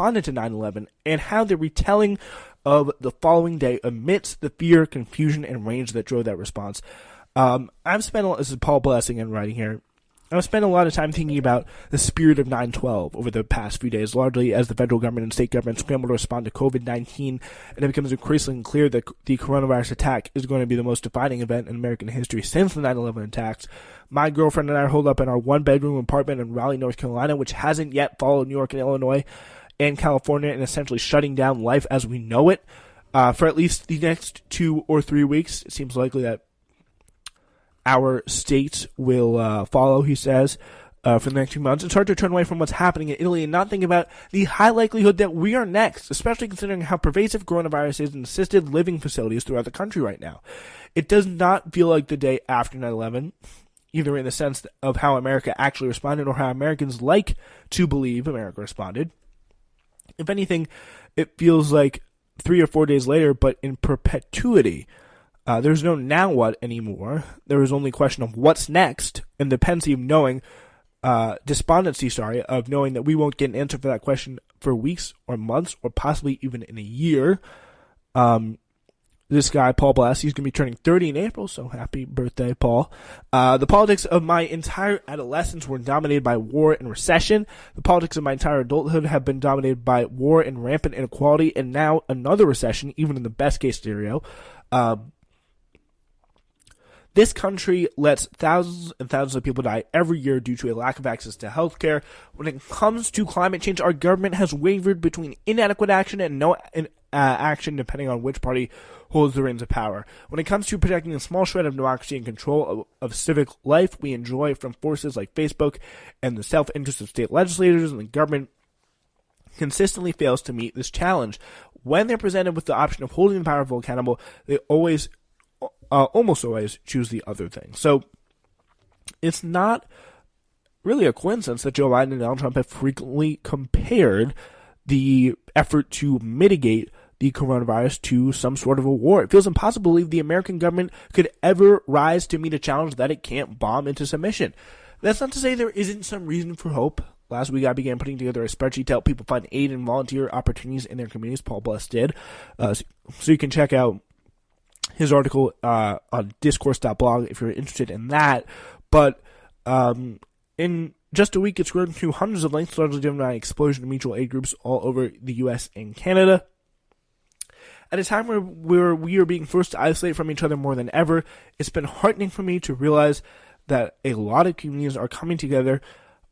responded to 9/11 and how the retelling of the following day amidst the fear, confusion, and rage that drove that response. This is Paul Blessing and writing here. I've spent a lot of time thinking about the spirit of 9/12 over the past few days, largely as the federal government and state government scramble to respond to COVID-19, and it becomes increasingly clear that the coronavirus attack is going to be the most defining event in American history since the 9/11 attacks. My girlfriend and I are holed up in our one-bedroom apartment in Raleigh, North Carolina, which hasn't yet followed New York and Illinois and California in essentially shutting down life as we know it. For at least the next 2 or 3 weeks, it seems likely that our state will follow, he says, for the next few months. It's hard to turn away from what's happening in Italy and not think about the high likelihood that we are next, especially considering how pervasive coronavirus is in assisted living facilities throughout the country right now. It does not feel like the day after 9/11, either in the sense of how America actually responded or how Americans like to believe America responded. If anything, it feels like 3 or 4 days later, but in perpetuity. There's no now what anymore. There is only a question of what's next, and the dependency of knowing, despondency, of knowing that we won't get an answer for that question for weeks or months or possibly even in a year. This guy, Paul Bless, he's going to be turning 30 in April, so happy birthday, Paul. The politics of my entire adolescence were dominated by war and recession. The politics of my entire adulthood have been dominated by war and rampant inequality, and now another recession, even in the best-case scenario. This country lets thousands and thousands of people die every year due to a lack of access to health care. When it comes to climate change, our government has wavered between inadequate action and no action, depending on which party holds the reins of power. When it comes to protecting a small shred of democracy and control of civic life we enjoy from forces like Facebook and the self-interest of state legislators, and the government consistently fails to meet this challenge. When they're presented with the option of holding the powerful accountable, they almost always choose the other thing. So it's not really a coincidence that Joe Biden and Donald Trump have frequently compared the effort to mitigate the coronavirus to some sort of a war. It feels impossible to believe the American government could ever rise to meet a challenge that it can't bomb into submission. That's not to say there isn't some reason for hope. Last week I began putting together a spreadsheet to help people find aid and volunteer opportunities in their communities. Paul Bless did. So you can check out his article on discourse.blog if you're interested in that. But in just a week, it's grown to hundreds of links, largely driven by an explosion of mutual aid groups all over the U.S. and Canada. At a time where we are being forced to isolate from each other more than ever, it's been heartening for me to realize that a lot of communities are coming together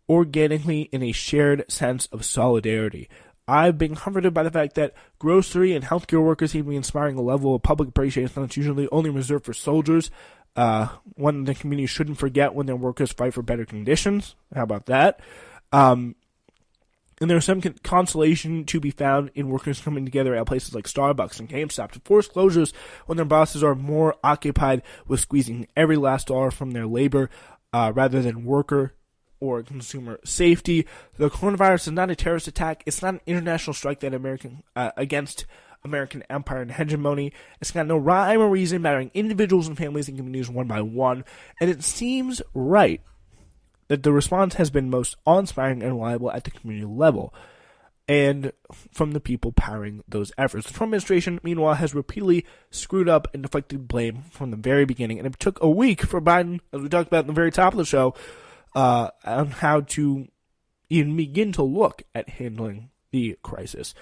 organically in a shared sense of solidarity. I've been comforted by the fact that grocery and healthcare workers seem to be inspiring a level of public appreciation that's usually only reserved for soldiers. One the community shouldn't forget when their workers fight for better conditions. How about that? And there's some consolation to be found in workers coming together at places like Starbucks and GameStop to force closures when their bosses are more occupied with squeezing every last dollar from their labor rather than worker or consumer safety. The coronavirus is not a terrorist attack. It's not an international strike that against American empire and hegemony. It's got no rhyme or reason, mattering individuals and families and communities one by one. And it seems right that the response has been most awe-inspiring and reliable at the community level and from the people powering those efforts. The Trump administration, meanwhile, has repeatedly screwed up and deflected blame from the very beginning. And it took a week for Biden, as we talked about at the very top of the show, on how to even begin to look at handling the crisis.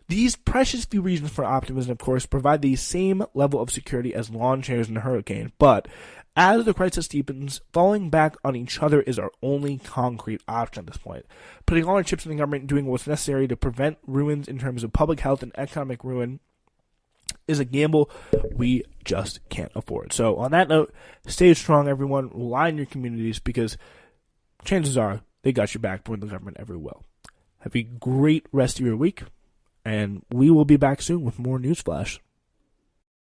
These precious few reasons for optimism, of course, provide the same level of security as lawn chairs in a hurricane. But as the crisis deepens, falling back on each other is our only concrete option at this point. Putting all our chips in the government and doing what's necessary to prevent ruins in terms of public health and economic ruin is a gamble we just can't afford. So on that note, stay strong, everyone. Rely on your communities because chances are they got your back more than the government ever will. Have a great rest of your week, and we will be back soon with more Newsflash.